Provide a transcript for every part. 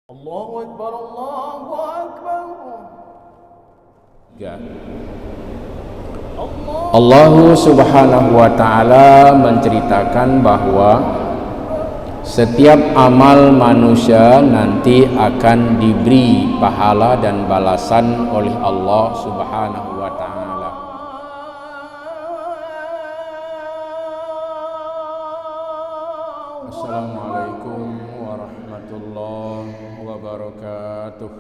Allahu Akbar, Allahu Akbar. Allah Subhanahu wa ta'ala menceritakan bahwa setiap amal manusia nanti akan diberi pahala dan balasan oleh Allah Subhanahu wa ta'ala. Assalamualaikum warahmatullahi wabarakatuh.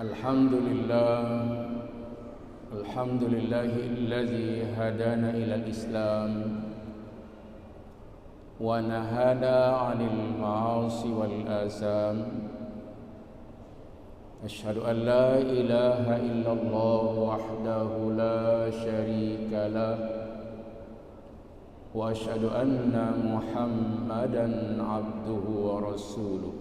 Alhamdulillahilladzi hadana ilal Islam wa nahana 'anil ma'asi wal asam. Asyhadu an la ilaha illallah wahdahu la syarika lah wa asyhadu anna Muhammadan 'abduhu wa rasuluh.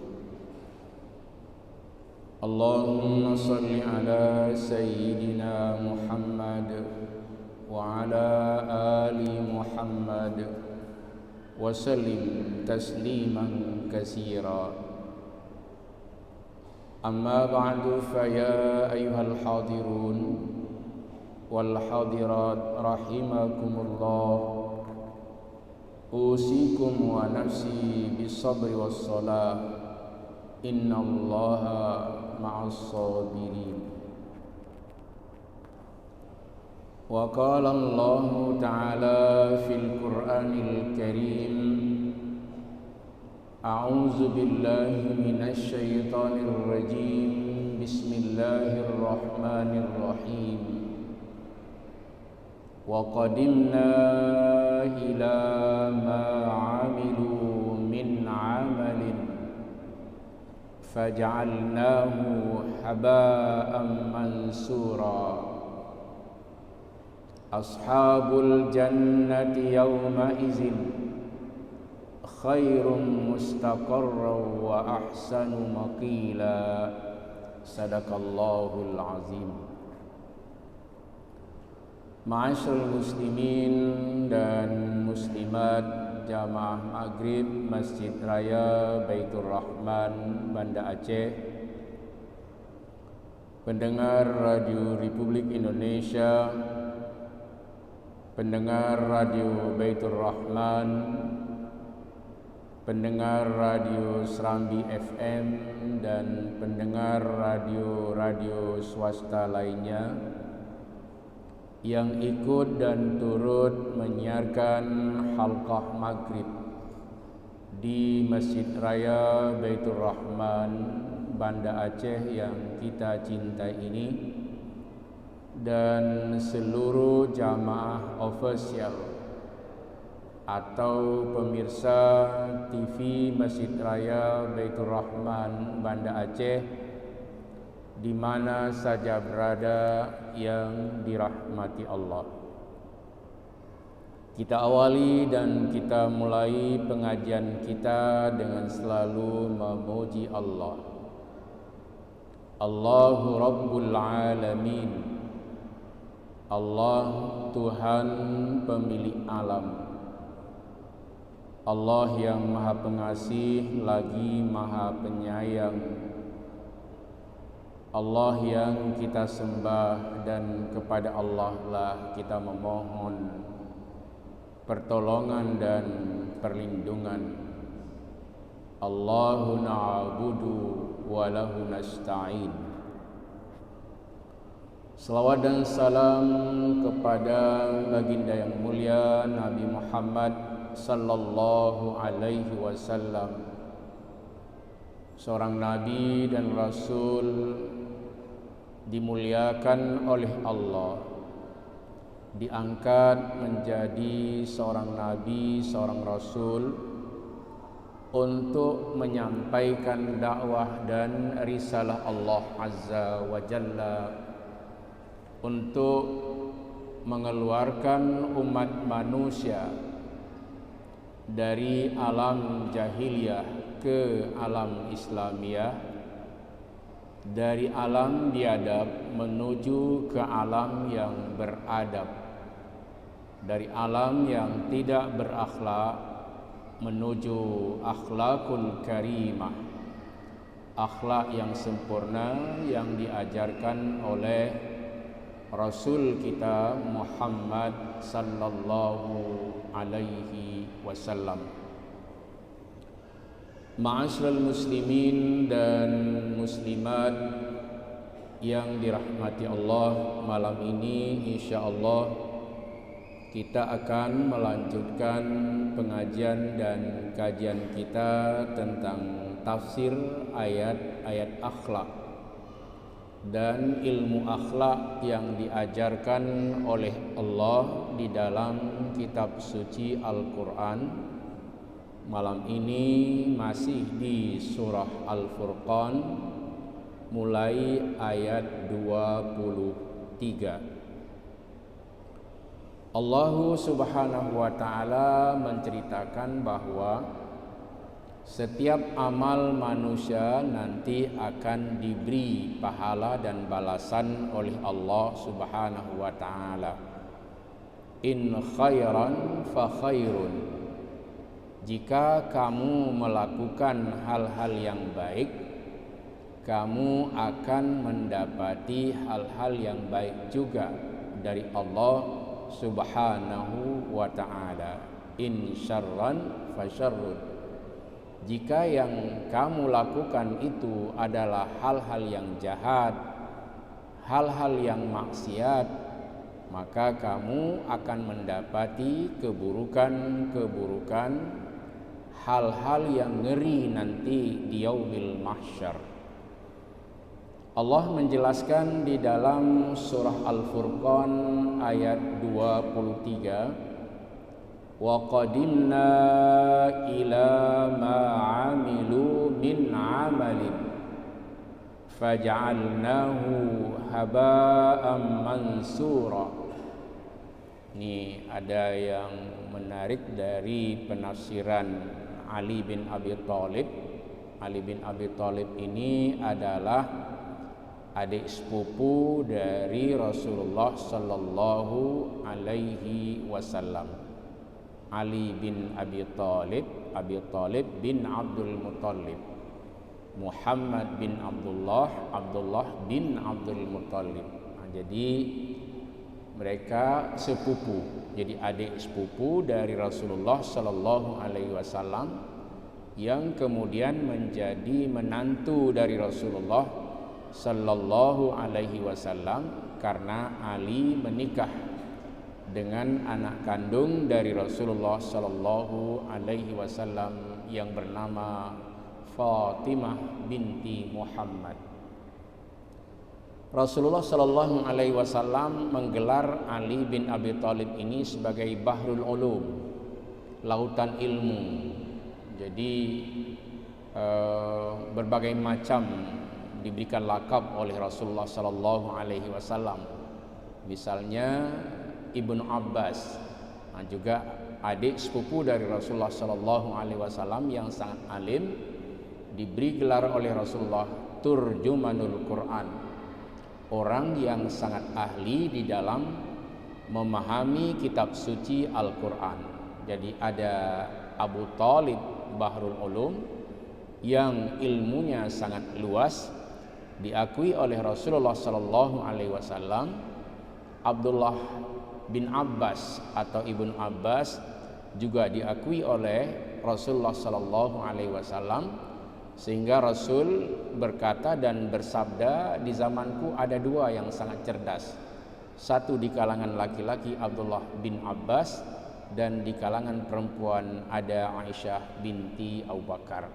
Allahumma salli ala sayyidina Muhammad wa ala ali Muhammad wa sallim tasliman katsira. Amma ba'du, fa ya ayyuhal hadirun wal hadirat rahimakumullah, usikum wa nafsi bis sabri was salah. Innallaha ma'as sabirin. Wa qala Allah ta'ala fil Qur'anil Karim, a'udzu billahi minasy syaithanir rajim. Bismillahirrahmanirrahim. Wa qadimna ila ma 'amilu min 'amalin faj'alnahu haba'an mansura. Ashabul jannati yawma izin khairum mustaqarran wa ahsanu maqila. Sadaqallahul azim. Ma'asyiral muslimin dan muslimat Jamaah Maghrib Masjid Raya Baitur Rahman, Banda Aceh, pendengar Radio Republik Indonesia, pendengar Radio Baitur Rahman, pendengar Radio Serambi FM, dan pendengar radio-radio swasta lainnya yang ikut dan turut menyiarkan halqah maghrib di Masjid Raya Baitur Rahman, Banda Aceh yang kita cintai ini, dan seluruh jamaah official atau pemirsa TV Masjid Raya Baitur Rahman, Banda Aceh di mana saja berada yang dirahmati Allah. Kita awali dan kita mulai pengajian kita dengan selalu memuji Allah. Allahu Rabbul Alamin. Allah Tuhan pemilik alam. Allah yang Maha Pengasih lagi Maha Penyayang. Allah yang kita sembah, dan kepada Allah lah kita memohon pertolongan dan perlindungan. Allahu na'budu wa lahu nasta'in. Salawat dan salam kepada baginda yang mulia Nabi Muhammad sallallahu alaihi wasallam, seorang nabi dan rasul dimuliakan oleh Allah, diangkat menjadi seorang nabi, seorang rasul untuk menyampaikan dakwah dan risalah Allah Azza wa Jalla, untuk mengeluarkan umat manusia dari alam jahiliyah ke alam Islamiyah, dari alam biadab menuju ke alam yang beradab, dari alam yang tidak berakhlak menuju akhlakul karimah, akhlak yang sempurna yang diajarkan oleh Rasul kita Muhammad sallallahu alaihi wasallam. Ma'asyiral muslimin dan muslimat yang dirahmati Allah, malam ini insyaallah kita akan melanjutkan pengajian dan kajian kita tentang tafsir ayat-ayat akhlak dan ilmu akhlak yang diajarkan oleh Allah di dalam kitab suci Al-Quran. Malam ini masih di surah Al-Furqan mulai ayat 23. Allah Subhanahu wa ta'ala menceritakan bahwa setiap amal manusia nanti akan diberi pahala dan balasan oleh Allah Subhanahu wa ta'ala. In khairan fa khairun. Jika kamu melakukan hal-hal yang baik, kamu akan mendapati hal-hal yang baik juga dari Allah Subhanahu wa ta'ala. In syarran fa syarrun. Jika yang kamu lakukan itu adalah hal-hal yang jahat, hal-hal yang maksiat, maka kamu akan mendapati keburukan-keburukan, hal-hal yang ngeri nanti di yaumil mahsyar. Allah menjelaskan di dalam surah Al-Furqan ayat 23, wa qadimna ila ma 'amilu min 'amalin faj'alnahu haba'an mansura. Ini ada yang menarik dari penafsiran Ali bin Abi Thalib. Ali bin Abi Thalib ini adalah adik sepupu dari Rasulullah sallallahu alaihi wasallam. Ali bin Abi Thalib, Abi Thalib bin Abdul Muttalib. Muhammad bin Abdullah, Abdullah bin Abdul Muttalib. Jadi mereka sepupu. Jadi adik sepupu dari Rasulullah sallallahu alaihi wasallam yang kemudian menjadi menantu dari Rasulullah sallallahu alaihi wasallam karena Ali menikah dengan anak kandung dari Rasulullah sallallahu alaihi wasallam yang bernama Fatimah binti Muhammad. Rasulullah sallallahu alaihi wasallam menggelar Ali bin Abi Thalib ini sebagai Bahrul Ulum, lautan ilmu. Jadi berbagai macam diberikan lakab oleh Rasulullah sallallahu alaihi wasallam. Misalnya Ibnu Abbas, juga adik sepupu dari Rasulullah sallallahu alaihi wasallam yang sangat alim, diberi gelar oleh Rasulullah Turjumanul Quran, orang yang sangat ahli di dalam memahami kitab suci Al-Quran. Jadi ada Abu Thalib Bahrul Ulum yang ilmunya sangat luas, diakui oleh Rasulullah sallallahu alaihi wasallam. Abdullah bin Abbas atau Ibnu Abbas juga diakui oleh Rasulullah sallallahu alaihi wasallam, sehingga Rasul berkata dan bersabda, di zamanku ada dua yang sangat cerdas. Satu di kalangan laki-laki Abdullah bin Abbas, dan di kalangan perempuan ada Aisyah binti Abu Bakar.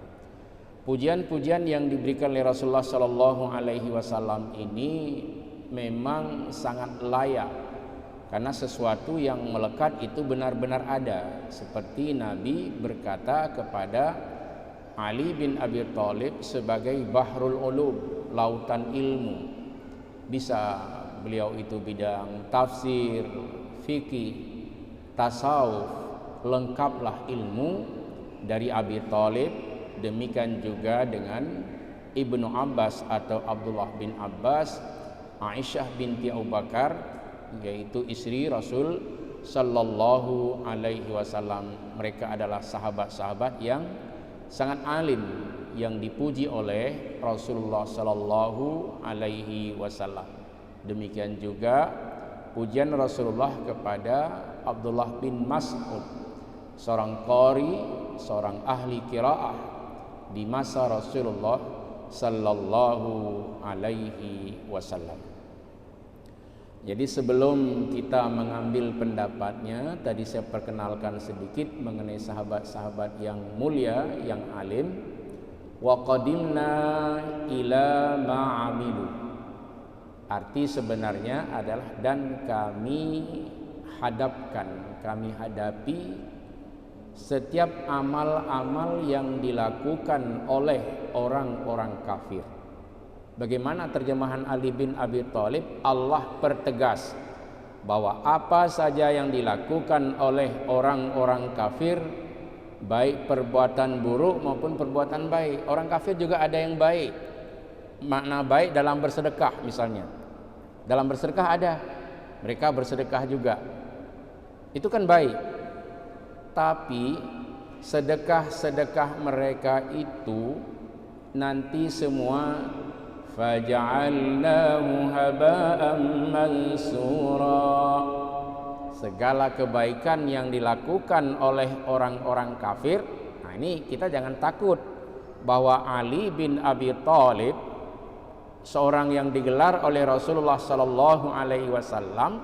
Pujian-pujian yang diberikan oleh Rasulullah sallallahu alaihi wasallam ini memang sangat layak, karena sesuatu yang melekat itu benar-benar ada. Seperti Nabi berkata kepada Ali bin Abi Thalib sebagai Bahrul Ulum, lautan ilmu. Bisa beliau itu bidang tafsir, fikih, tasawuf, lengkaplah ilmu dari Abi Thalib. Demikian juga dengan Ibnu Abbas atau Abdullah bin Abbas, Aisyah binti Abu Bakar, yaitu istri Rasul sallallahu alaihi wasallam. Mereka adalah sahabat-sahabat yang sangat alim, yang dipuji oleh Rasulullah sallallahu alaihi wasallam. Demikian juga pujian Rasulullah kepada Abdullah bin Mas'ud, seorang qari, seorang ahli qiraah di masa Rasulullah sallallahu alaihi wasallam. Jadi sebelum kita mengambil pendapatnya, tadi saya perkenalkan sedikit mengenai sahabat-sahabat yang mulia, yang alim. Wa qadimna ila ma'amilu. Arti sebenarnya adalah dan kami hadapi setiap amal-amal yang dilakukan oleh orang-orang kafir. Bagaimana terjemahan Ali bin Abi Thalib? Allah pertegas bahwa apa saja yang dilakukan oleh orang-orang kafir, baik perbuatan buruk maupun perbuatan baik. Orang kafir juga ada yang baik. Makna baik dalam bersedekah misalnya. Dalam bersedekah ada. Mereka bersedekah juga. Itu kan baik. Tapi sedekah-sedekah mereka itu nanti semua faja'alnahu haba'an mansura. Segala kebaikan yang dilakukan oleh orang-orang kafir, nah ini kita jangan takut bahwa Ali bin Abi Thalib, seorang yang digelar oleh Rasulullah sallallahu alaihi wasallam,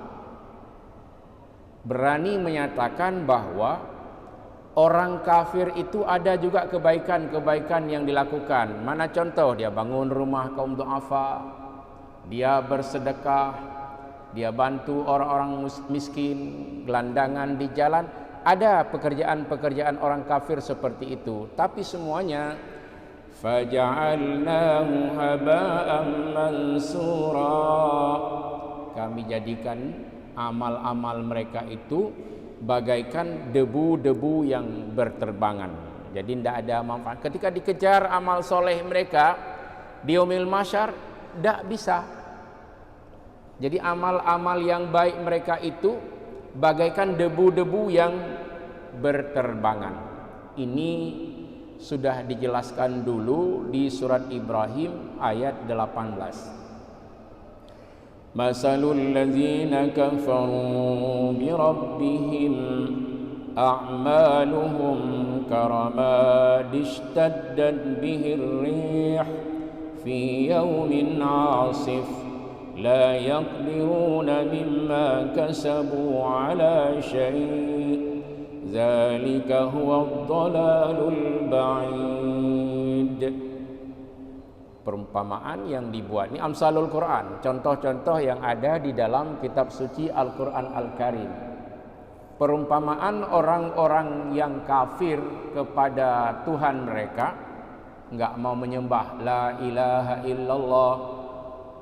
berani menyatakan bahwa orang kafir itu ada juga kebaikan-kebaikan yang dilakukan. Mana contoh? Dia bangun rumah kaum du'afa, dia bersedekah, dia bantu orang-orang miskin, gelandangan di jalan. Ada pekerjaan-pekerjaan orang kafir seperti itu. Tapi semuanya faja'alnahu haba'an mansura. Kami jadikan amal-amal mereka itu bagaikan debu-debu yang berterbangan. Jadi tidak ada manfaat. Ketika dikejar amal soleh mereka di yaumil mahsyar, tidak bisa. Jadi amal-amal yang baik mereka itu bagaikan debu-debu yang berterbangan. Ini sudah dijelaskan dulu di surat Ibrahim ayat 18. Masalul ladzina kafaru bi rabbihim a'maluhum karamad ishtaddat bihi ar-rih fi yawmin 'asif la yaqdiruna mimma kasabu 'ala syai' dzalika huwa ad-dhalalul ba'id. Perumpamaan yang dibuat ini amsalul Quran, contoh-contoh yang ada di dalam kitab suci Al-Quran Al-Karim. Perumpamaan orang-orang yang kafir kepada Tuhan mereka, enggak mau menyembah la ilaha illallah,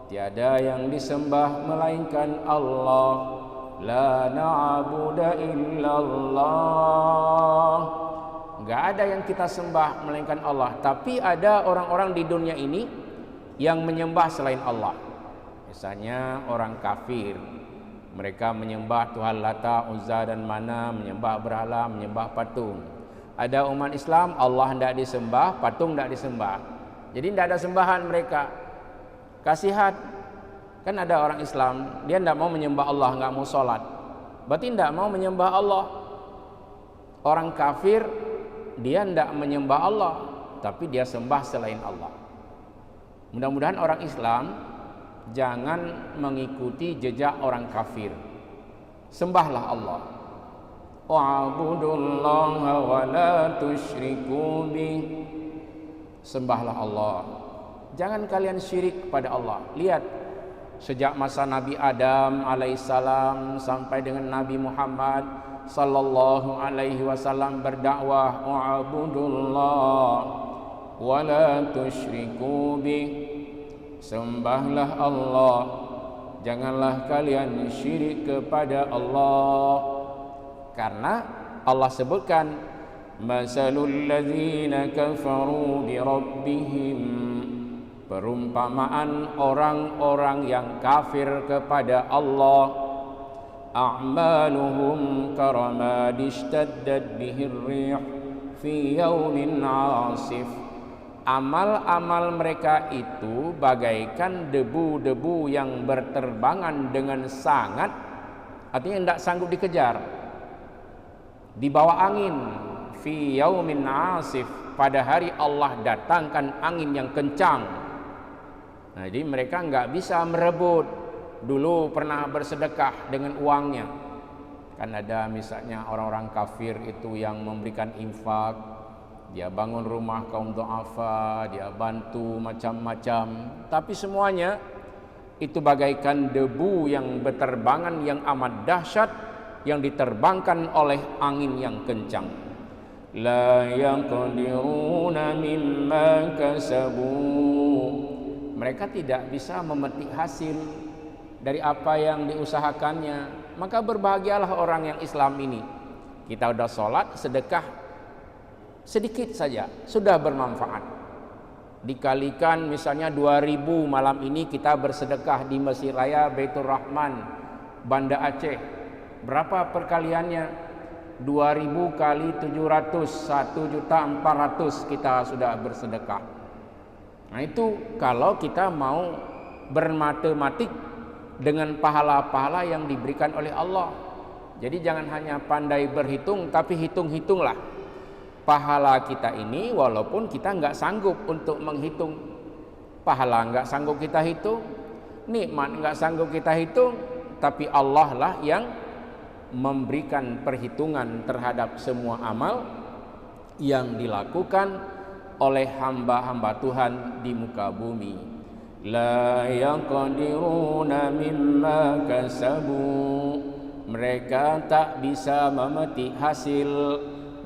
tiada yang disembah melainkan Allah, la na'budu illallah, enggak ada yang kita sembah melainkan Allah. Tapi ada orang-orang di dunia ini yang menyembah selain Allah. Misalnya orang kafir, mereka menyembah Tuhan Lata, Uzza dan Mana, menyembah berhala, menyembah patung. Ada umat Islam, Allah tidak disembah, patung tidak disembah. Jadi tidak ada sembahan mereka. Kasihan. Kan ada orang Islam, dia tidak mau menyembah Allah, tidak mau sholat, berarti tidak mau menyembah Allah. Orang kafir, dia tidak menyembah Allah, tapi dia sembah selain Allah. Mudah-mudahan orang Islam jangan mengikuti jejak orang kafir. Sembahlah Allah. Wa'budullaha wa la tusyriku bih. Sembahlah Allah. Jangan kalian syirik kepada Allah. Lihat, sejak masa Nabi Adam alaihissalam sampai dengan Nabi Muhammad sallallahu alaihi wasallam berdakwah, wa'budullah wa la tusyriku bih. Sembahlah Allah, janganlah kalian syirik kepada Allah. Karena Allah sebutkan masalul ladzina kafaru bi rabbihim, perumpamaan orang-orang yang kafir kepada Allah. a'maluhum karamad ishtaddat bihi ar-rih fi yaumin 'asif. Amal-amal mereka itu bagaikan debu-debu yang berterbangan dengan sangat, artinya tidak sanggup dikejar, di bawah angin. Fi yaumin 'asif, pada hari Allah datangkan angin yang kencang. Nah, jadi mereka nggak bisa merebut. Dulu pernah bersedekah dengan uangnya. Kan ada misalnya orang-orang kafir itu yang memberikan infak, dia bangun rumah kaum du'afa, dia bantu macam-macam, tapi semuanya itu bagaikan debu yang berterbangan yang amat dahsyat, yang diterbangkan oleh angin yang kencang. La yaqdiruna mimma kasabu, mereka tidak bisa memetik hasil dari apa yang diusahakannya. Maka berbahagialah orang yang Islam ini. Kita udah sholat, sedekah sedikit saja sudah bermanfaat. Dikalikan misalnya 2000 malam ini kita bersedekah di Masjid Raya Baitur Rahman, Banda Aceh. Berapa perkaliannya? 2000 kali 700, 1.400.000 kita sudah bersedekah. Nah, itu kalau kita mau bermatematik dengan pahala-pahala yang diberikan oleh Allah. Jadi jangan hanya pandai berhitung, tapi hitung-hitunglah pahala kita ini, walaupun kita nggak sanggup untuk menghitung. Pahala nggak sanggup kita hitung, nikmat nggak sanggup kita hitung, tapi Allah lah yang memberikan perhitungan terhadap semua amal yang dilakukan oleh hamba-hamba Tuhan di muka bumi. La yaqdiruna mimma kasabu, mereka tak bisa memetik hasil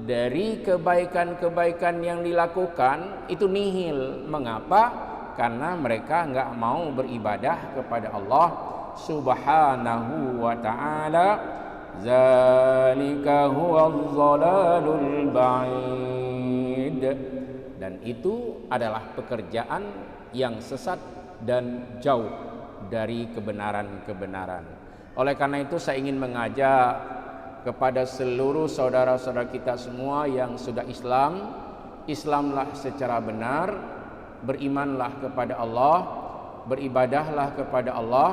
dari kebaikan-kebaikan yang dilakukan, itu nihil. Mengapa? Karena mereka enggak mau beribadah kepada Allah Subhanahu wa ta'ala. Zalika huwaz zalalul ba'id. Dan itu adalah pekerjaan yang sesat dan jauh dari kebenaran-kebenaran. Oleh karena itu saya ingin mengajak kepada seluruh saudara-saudara kita semua yang sudah Islam, Islamlah secara benar, berimanlah kepada Allah, beribadahlah kepada Allah,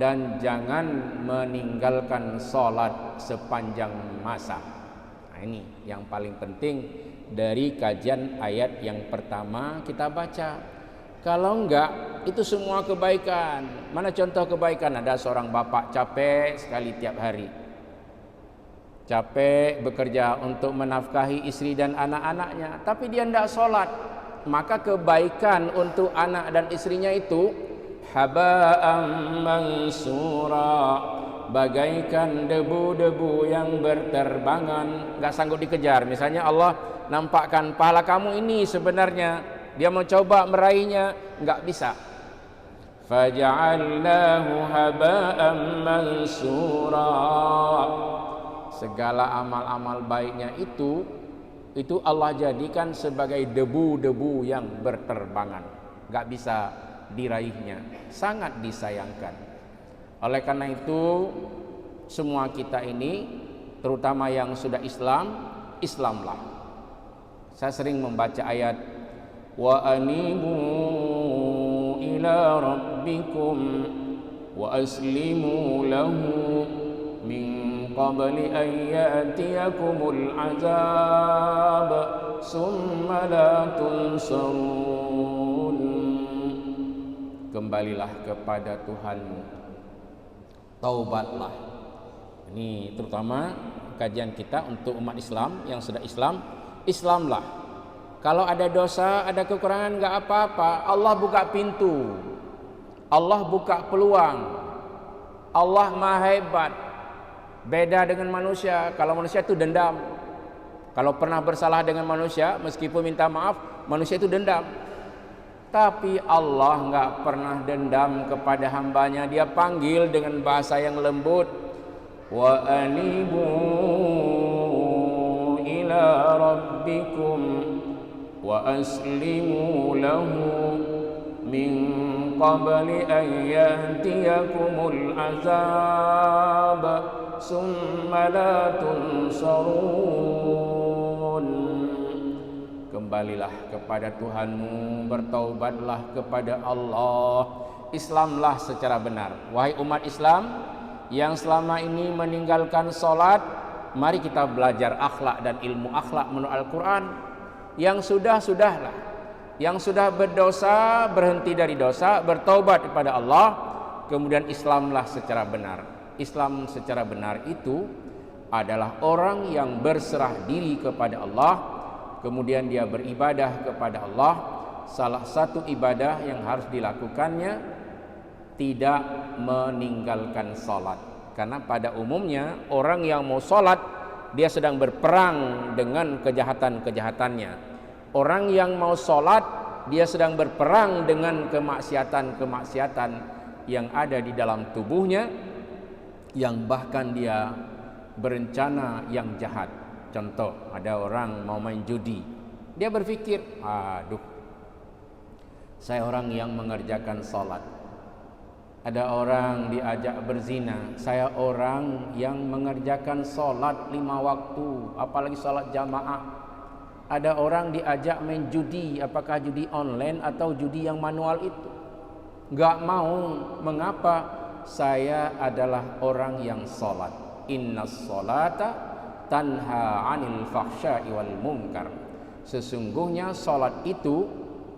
dan jangan meninggalkan sholat sepanjang masa. Nah, ini yang paling penting dari kajian ayat yang pertama kita baca. Kalau enggak, itu semua kebaikan. Mana contoh kebaikan? Ada seorang bapak capek sekali tiap hari, capek bekerja untuk menafkahi istri dan anak-anaknya, tapi dia tidak sholat. Maka kebaikan untuk anak dan istrinya itu haba'an mansura, bagaikan debu-debu yang berterbangan, nggak sanggup dikejar. Misalnya Allah nampakkan pahala kamu ini sebenarnya, dia mau coba meraihnya, nggak bisa. Faja'alnahu haba'an mansura, segala amal-amal baiknya itu Allah jadikan sebagai debu-debu yang berterbangan, nggak bisa diraihnya, sangat disayangkan. Oleh karena itu semua kita ini, terutama yang sudah Islam, Islamlah. Saya sering membaca ayat wa anibu ila rabbikum wa aslimu lahu min qabli an ya'tiyakumul azab summa la tunsarun. Kembalilah kepada Tuhanmu, taubatlah. Ini terutama kajian kita untuk umat Islam yang sudah Islam, Islamlah. Kalau ada dosa, ada kekurangan, enggak apa-apa. Allah buka pintu, Allah buka peluang. Allah Maha Hebat. Beda dengan manusia. Kalau manusia itu dendam. Kalau pernah bersalah dengan manusia, meskipun minta maaf, manusia itu dendam. Tapi Allah enggak pernah dendam kepada hambanya. Dia panggil dengan bahasa yang lembut. Wa anibu ila rabbikum wa aslimu lahu min qabli an yatiyakumul azab summa la tunsarun. Kembalilah kepada Tuhanmu, bertaubatlah kepada Allah, Islamlah secara benar. Wahai umat Islam yang selama ini meninggalkan solat, mari kita belajar akhlak dan ilmu akhlak menurut Al-Quran. Yang sudahlah, yang sudah berdosa, berhenti dari dosa, bertaubat kepada Allah, kemudian Islamlah secara benar. Islam secara benar itu adalah orang yang berserah diri kepada Allah, kemudian dia beribadah kepada Allah. Salah satu ibadah yang harus dilakukannya tidak meninggalkan salat. Karena pada umumnya orang yang mau salat dia sedang berperang dengan kejahatan-kejahatannya. Orang yang mau salat dia sedang berperang dengan kemaksiatan-kemaksiatan yang ada di dalam tubuhnya, yang bahkan dia berencana yang jahat. Contoh, ada orang mau main judi, dia berpikir, aduh, saya orang yang mengerjakan salat. Ada orang diajak berzina, saya orang yang mengerjakan salat 5 waktu, apalagi salat jamaah. Ada orang diajak main judi, apakah judi online atau judi yang manual itu, gak mau. Mengapa? Saya adalah orang yang salat. Innas salata tanha 'anil fahsya'i wal munkar. Sesungguhnya salat itu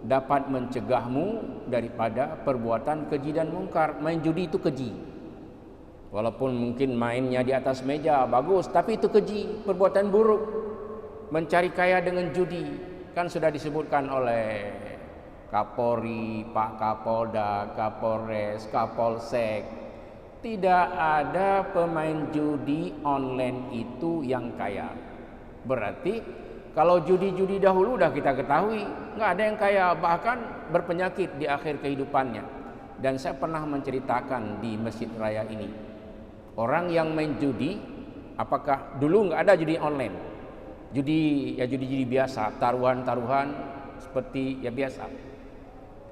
dapat mencegahmu daripada perbuatan keji dan mungkar. Main judi itu keji. Walaupun mungkin mainnya di atas meja bagus, tapi itu keji, perbuatan buruk. Mencari kaya dengan judi kan sudah disebutkan oleh Kapolri, Pak Kapolda, Kapolres, Kapolsek. Tidak ada pemain judi online itu yang kaya. Berarti kalau judi-judi dahulu udah kita ketahui, nggak ada yang kaya, bahkan berpenyakit di akhir kehidupannya. Dan saya pernah menceritakan di Masjid Raya ini, orang yang main judi, apakah dulu nggak ada judi online? Judi ya judi-judi biasa, taruhan-taruhan seperti ya biasa.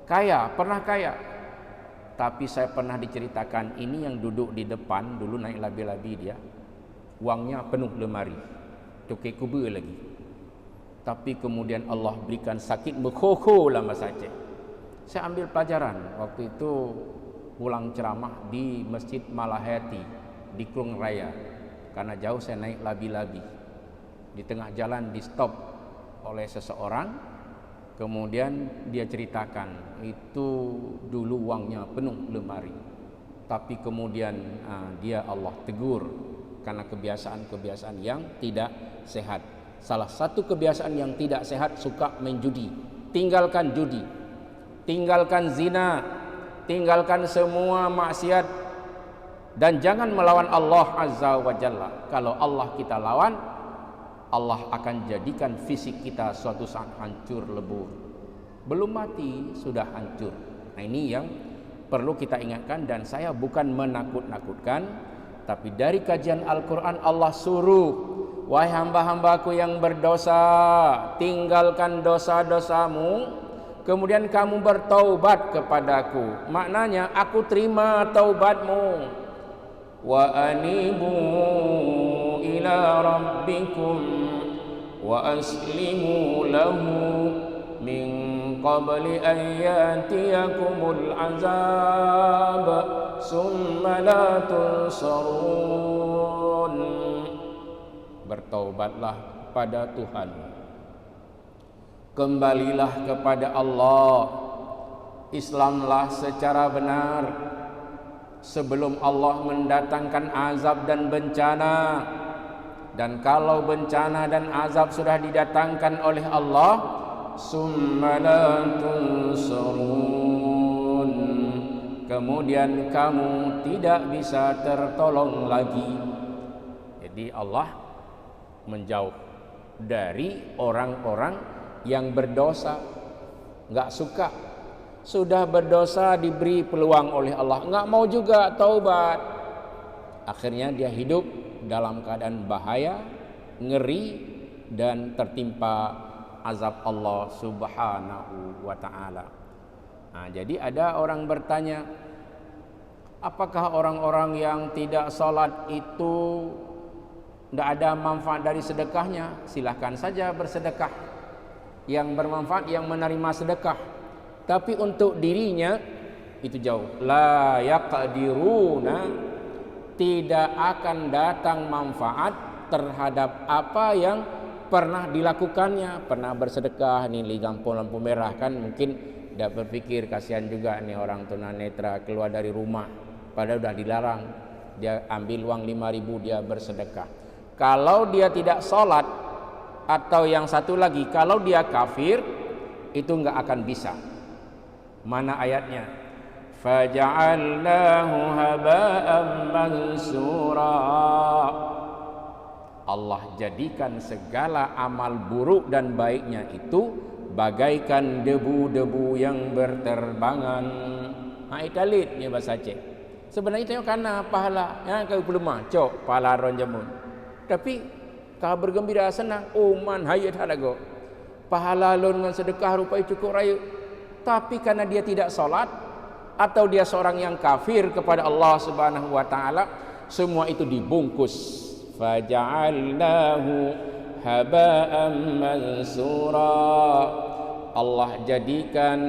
Kaya, pernah kaya. Tapi saya pernah diceritakan, ini yang duduk di depan dulu naik labi-labi dia, uangnya penuh lemari, cukai kuba lagi. Tapi kemudian Allah berikan sakit berkoko lama saja. Saya ambil pelajaran waktu itu pulang ceramah di Masjid Malahati di Klung Raya. Karena jauh saya naik labi-labi. Di tengah jalan di stop oleh seseorang. Kemudian dia ceritakan itu dulu uangnya penuh lemari, tapi kemudian dia Allah tegur karena kebiasaan-kebiasaan yang tidak sehat. Salah satu kebiasaan yang tidak sehat suka main judi. Tinggalkan judi, tinggalkan zina, tinggalkan semua maksiat, dan jangan melawan Allah Azza wa Jalla. Kalau Allah kita lawan, Allah akan jadikan fisik kita suatu saat hancur lebur. Belum mati sudah hancur. Nah, ini yang perlu kita ingatkan, dan saya bukan menakut-nakutkan, tapi dari kajian Al-Quran Allah suruh, wahai hamba-hambaku yang berdosa, tinggalkan dosa-dosamu, kemudian kamu bertaubat kepadaku. Maknanya aku terima taubatmu. Wa anibu ila rabbikum wa aslimu lahu min qabli an yatiyakumul azab summa la tunsarun. Bertaubatlah kepada Tuhan, kembalilah kepada Allah, Islamlah secara benar sebelum Allah mendatangkan azab dan bencana. Dan kalau bencana dan azab sudah didatangkan oleh Allah, summa la tunsarun, kemudian kamu tidak bisa tertolong lagi. Jadi Allah menjauh dari orang-orang yang berdosa. Nggak suka, sudah berdosa diberi peluang oleh Allah, nggak mau juga taubat. Akhirnya dia hidup dalam keadaan bahaya, ngeri, dan tertimpa azab Allah Subhanahu wa ta'ala. Nah, jadi ada orang bertanya, Apakah orang-orang yang tidak salat itu tidak ada manfaat dari sedekahnya? Silahkan saja bersedekah. Yang bermanfaat yang menerima sedekah. Tapi untuk dirinya itu jauh. La yaqdiruna, tidak akan datang manfaat terhadap apa yang pernah dilakukannya. Pernah bersedekah nih di lampu merah kan, mungkin dia berpikir kasihan juga nih orang tunanetra keluar dari rumah padahal sudah dilarang, dia ambil uang 5.000 dia bersedekah. Kalau dia tidak sholat, atau yang satu lagi kalau dia kafir, itu enggak akan bisa. Mana ayatnya? Faja'alnahu haba'an mansura. Allah jadikan segala amal buruk dan baiknya itu bagaikan debu-debu yang berterbangan. Italit ni bahasa Aceh. Sebenarnya tengok kana pahala, ya kau pelumah, cok pahala ron jamun. Tapi kau bergembira senang, oh man hayat halago. Pahala lon dengan sedekah rupai cukup raya. Tapi karena dia tidak salat atau dia seorang yang kafir kepada Allah Subhanahu wa taala, semua itu dibungkus. Faja'alnahu haba'an mansura. Allah jadikan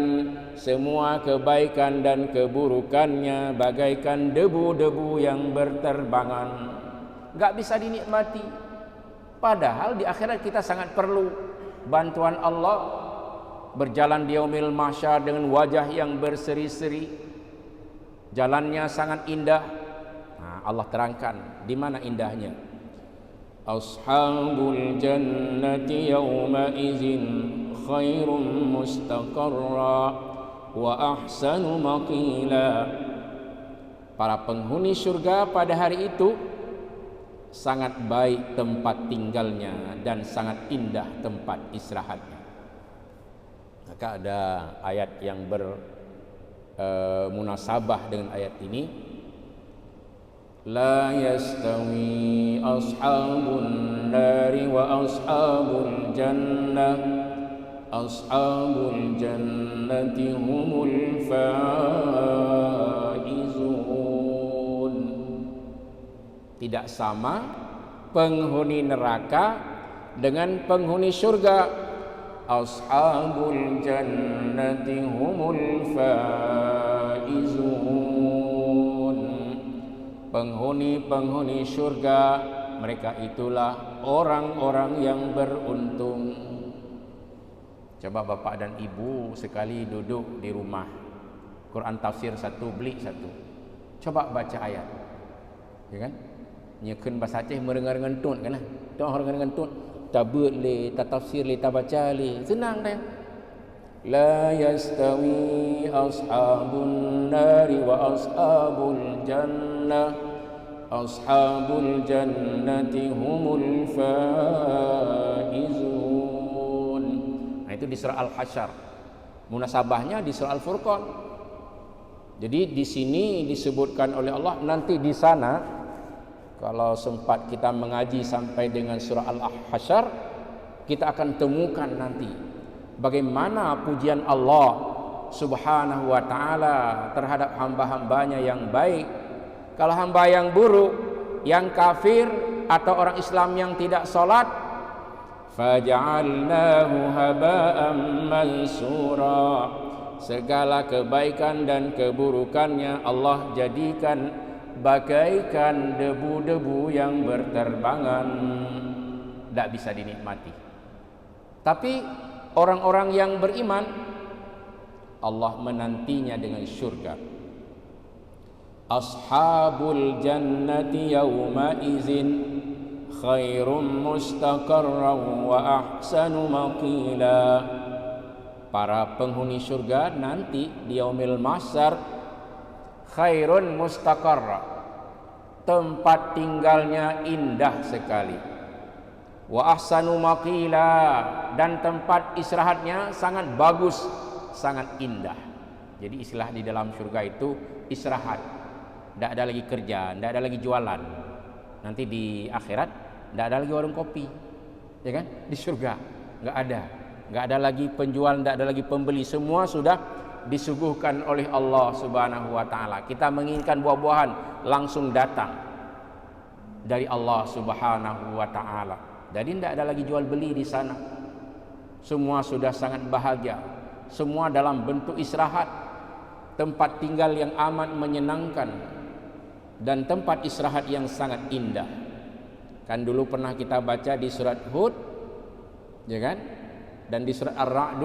semua kebaikan dan keburukannya bagaikan debu-debu yang berterbangan, enggak bisa dinikmati. Padahal di akhirat kita sangat perlu bantuan Allah, berjalan di yaumil mahsyar dengan wajah yang berseri-seri, jalannya sangat indah. Nah, Allah terangkan di mana indahnya. Ashabul jannati yawma idzin khairum mustaqarra wa ahsanu maqila. Para penghuni surga pada hari itu sangat baik tempat tinggalnya dan sangat indah tempat istirahatnya. Maka ada ayat yang bermunasabah dengan ayat ini. La yastawi ashabun nari wa ashabul jannah. Ashabul jannati humul faizun. Tidak sama penghuni neraka dengan penghuni surga. Ashabul jannati humul faizun. Penghuni-penghuni surga, mereka itulah orang-orang yang beruntung. Coba bapak dan ibu sekali duduk di rumah, Quran tafsir satu, beli satu, coba baca ayat, ya kan? Nyekeun bahasa Aceh merengar ngentut kan lah. Tong orang ngentut, tabut le, ta tafsir le, ta baca le, senang dah. La yastawi ashabun nari wa ashabul jannah. Ashabul jannati humul faizun. Nah, itu di surah Al-Hasyr. Munasabahnya di surah Al-Furqan. Jadi di sini disebutkan oleh Allah, nanti di sana kalau sempat kita mengaji sampai dengan surah Al-Hasyr, kita akan temukan nanti bagaimana pujian Allah Subhanahu wa ta'ala terhadap hamba-hambanya yang baik. Kalau hamba yang buruk, yang kafir atau orang Islam yang tidak salat, faja'alnahu haba'an mansura. Segala kebaikan dan keburukannya Allah jadikan bagaikan debu-debu yang berterbangan, tidak bisa dinikmati. Tapi orang-orang yang beriman, Allah menantinya dengan syurga. Ashabul jannati yawma izin khairum mustaqarran wa ahsanu maqila. Para penghuni surga nanti di yaumil mahsyar khairun mustaqarra, tempat tinggalnya indah sekali. Wa ahsanu maqila, dan tempat istirahatnya sangat bagus, sangat indah. Jadi istilah di dalam surga itu istirahat. Tidak ada lagi kerja, tidak ada lagi jualan. Nanti di akhirat tidak ada lagi warung kopi, ya kan? Di surga nggak ada lagi penjual, tidak ada lagi pembeli. Semua sudah disuguhkan oleh Allah Subhanahu wa taala. Kita menginginkan buah-buahan, langsung datang dari Allah Subhanahu wa taala. Jadi tidak ada lagi jual beli di sana. Semua sudah sangat bahagia. Semua dalam bentuk istirahat, tempat tinggal yang aman menyenangkan, dan tempat istirahat yang sangat indah. Kan dulu pernah kita baca di surat Hud, ya kan? Dan di surat Ar-Ra'd,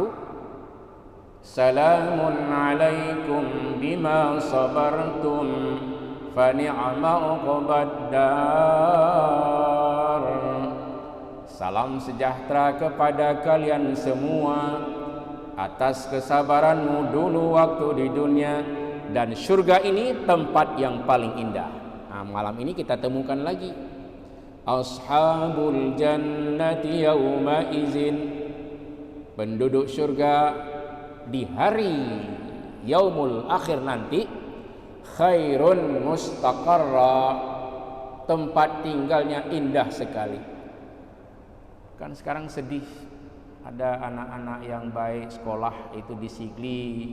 salamun alaikum bima sabartum fa ni'ma uqbad dar. Salam sejahtera kepada kalian semua atas kesabaranmu dulu waktu di dunia, dan surga ini tempat yang paling indah. Nah, malam ini kita temukan lagi ashabul jannati yauma izin, penduduk surga di hari yaumul akhir nanti, khairun mustaqarra, tempat tinggalnya indah sekali. Kan sekarang sedih, ada anak-anak yang baik sekolah itu disigli,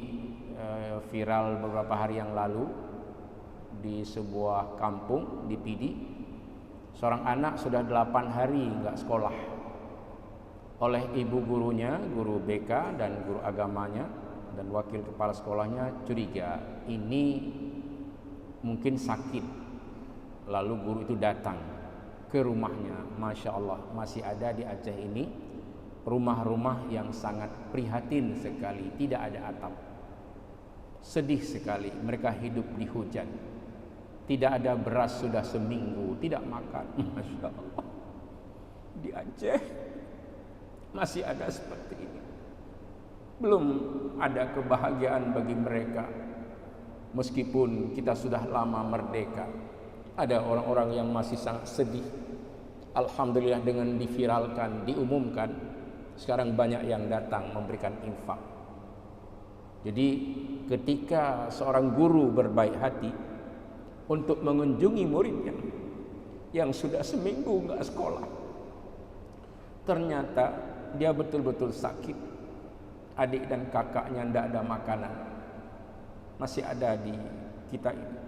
viral beberapa hari yang lalu di sebuah kampung di Pidi. Seorang anak sudah 8 hari nggak sekolah. Oleh ibu gurunya, guru BK dan guru agamanya dan wakil kepala sekolahnya curiga ini mungkin sakit. Lalu guru itu datang ke rumahnya. Masya Allah, masih ada di Aceh ini rumah-rumah yang sangat prihatin sekali, tidak ada atap. Sedih sekali, mereka hidup di hujan. Tidak ada beras sudah seminggu, tidak makan. Masya Allah, di Aceh masih ada seperti ini. Belum ada kebahagiaan bagi mereka. Meskipun kita sudah lama merdeka, ada orang-orang yang masih sangat sedih. Alhamdulillah dengan diviralkan, diumumkan, sekarang banyak yang datang memberikan infak. Jadi ketika seorang guru berbaik hati untuk mengunjungi muridnya yang sudah seminggu nggak sekolah, ternyata dia betul-betul sakit, adik dan kakaknya tidak ada makanan, masih ada di kita ini.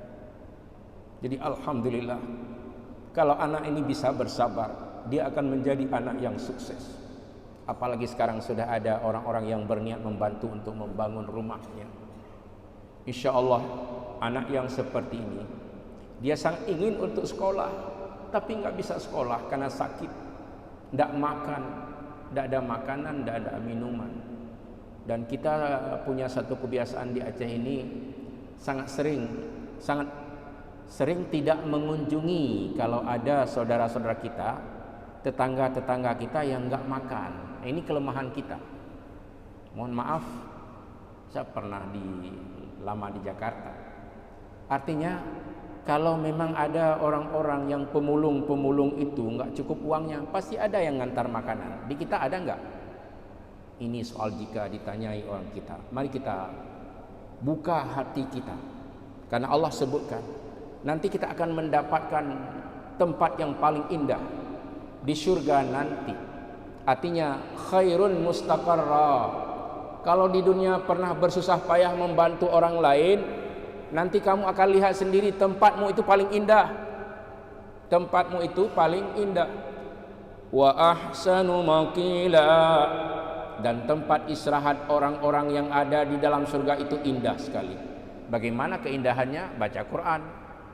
Jadi alhamdulillah, kalau anak ini bisa bersabar, dia akan menjadi anak yang sukses. Apalagi sekarang sudah ada orang-orang yang berniat membantu untuk membangun rumahnya. Insya Allah anak yang seperti ini, dia sangat ingin untuk sekolah, tapi nggak bisa sekolah karena sakit, tidak makan, tidak ada makanan, tidak ada minuman. Dan kita punya satu kebiasaan di Aceh ini, sangat sering tidak mengunjungi kalau ada saudara-saudara kita, tetangga-tetangga kita yang nggak makan. Ini kelemahan kita. Mohon maaf, saya pernah lama di Jakarta. Artinya kalau memang ada orang-orang yang pemulung itu nggak cukup uangnya, pasti ada yang ngantar makanan. Di kita ada nggak? Ini soal jika ditanyai orang kita. Mari kita buka hati kita, karena Allah sebutkan nanti kita akan mendapatkan tempat yang paling indah di surga nanti. Artinya khairun mustaqarra. Kalau di dunia pernah bersusah payah membantu orang lain, nanti kamu akan lihat sendiri tempatmu itu paling indah. Tempatmu itu paling indah. Wa ahsanu maqila, dan tempat istirahat orang-orang yang ada di dalam surga itu indah sekali. Bagaimana keindahannya? Baca Quran.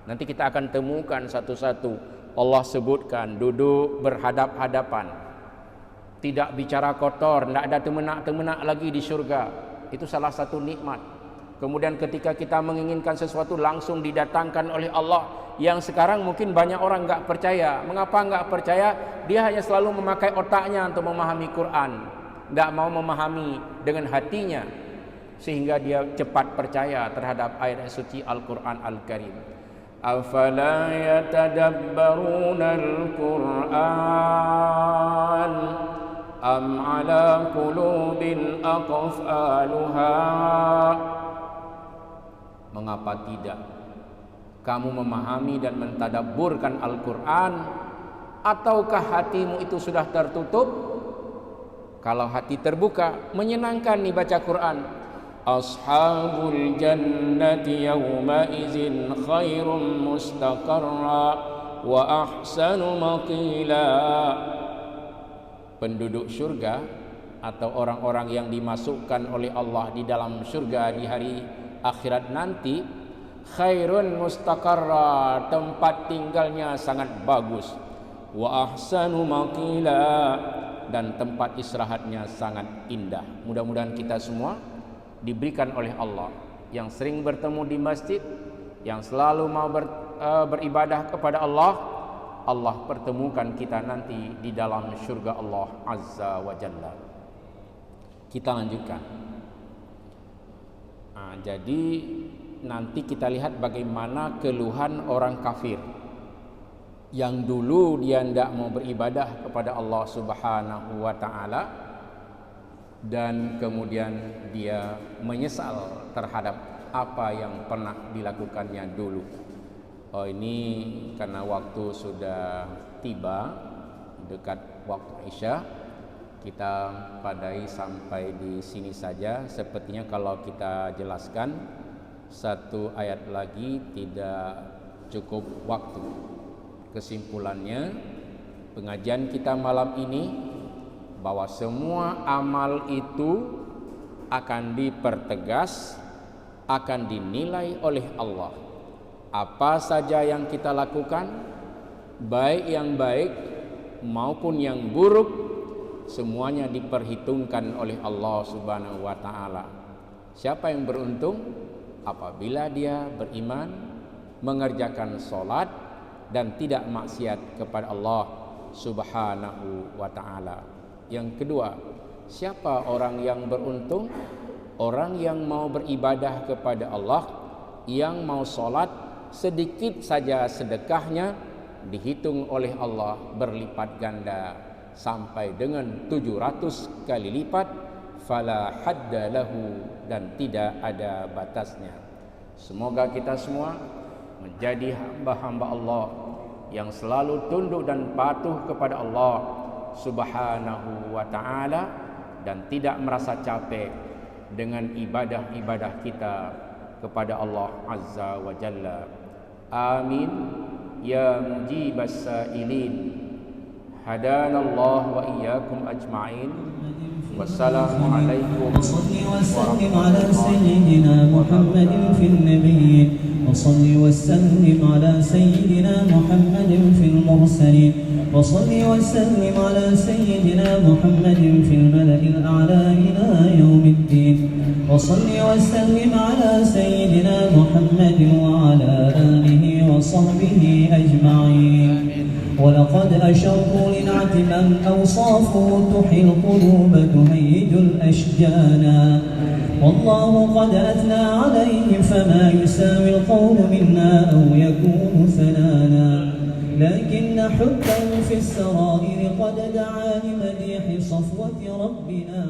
Nanti kita akan temukan satu-satu. Allah sebutkan duduk berhadap-hadapan, tidak bicara kotor, tidak ada temenak-temenak lagi di surga. Itu salah satu nikmat. Kemudian ketika kita menginginkan sesuatu langsung didatangkan oleh Allah. Yang sekarang mungkin banyak orang nggak percaya. Mengapa nggak percaya? Dia hanya selalu memakai otaknya untuk memahami Quran, tidak mau memahami dengan hatinya, sehingga dia cepat percaya terhadap ayat suci Al-Quran Al-Karim. Afala yatadabbaruna al-Quran am ala qulubin aqfaluha. Mengapa tidak kamu memahami dan mentadabburkan Al-Quran, ataukah hatimu itu sudah tertutup? Kalau hati terbuka, menyenangkan nih baca Quran. Ashabul jannati yawma izin khairum mustaqarra wa ahsanu maqila. Penduduk surga atau orang-orang yang dimasukkan oleh Allah di dalam surga di hari akhirat nanti, khairun mustaqarra, tempat tinggalnya sangat bagus, wa ahsanu maqila, dan tempat istirahatnya sangat indah. Mudah-mudahan kita semua diberikan oleh Allah yang sering bertemu di masjid, yang selalu mau beribadah kepada Allah, Allah pertemukan kita nanti di dalam surga Allah Azza wa Jalla. Kita lanjutkan. Jadi nanti kita lihat bagaimana keluhan orang kafir yang dulu dia tidak mau beribadah kepada Allah Subhanahu wa Ta'ala, dan kemudian dia menyesal terhadap apa yang pernah dilakukannya dulu. Oh, ini karena waktu sudah tiba, dekat waktu Isya, kita padai sampai di sini saja. Sepertinya kalau kita jelaskan satu ayat lagi tidak cukup waktu. Kesimpulannya, pengajian kita malam ini bahwa semua amal itu akan dipertegas, akan dinilai oleh Allah. Apa saja yang kita lakukan, baik yang baik maupun yang buruk, semuanya diperhitungkan oleh Allah Subhanahu wa Ta'ala. Siapa yang beruntung? Apabila dia beriman, mengerjakan sholat, dan tidak maksiat kepada Allah Subhanahu wa Ta'ala. Yang kedua, siapa orang yang beruntung? Orang yang mau beribadah kepada Allah, yang mau sholat, sedikit saja sedekahnya dihitung oleh Allah berlipat ganda sampai dengan 700 kali lipat, fala hadda lahu, dan tidak ada batasnya. Semoga kita semua menjadi hamba-hamba Allah yang selalu tunduk dan patuh kepada Allah Subhanahu wa Ta'ala, dan tidak merasa capek dengan ibadah-ibadah kita kepada Allah Azza wa Jalla. Amin ya mujibas sa'ilin. Hadanallah wa iyyakum ajma'in. Wassalamu alaikum وصل وسلم على سيدنا محمد في المرسلين وصل وسلم على سيدنا محمد في الملأ الأعلى إلى يوم الدين وصل وسلم على سيدنا محمد وعلى آله وصحبه أجمعين. ولقد أشروا لنعت من أوصافه تحيي القلوب تهيج الأشجانا والله قد أثنى عليه فما يساوي القول منا أو يكون ثنانا لكن حبه في السرائر قد دعا لمديح صفوة ربنا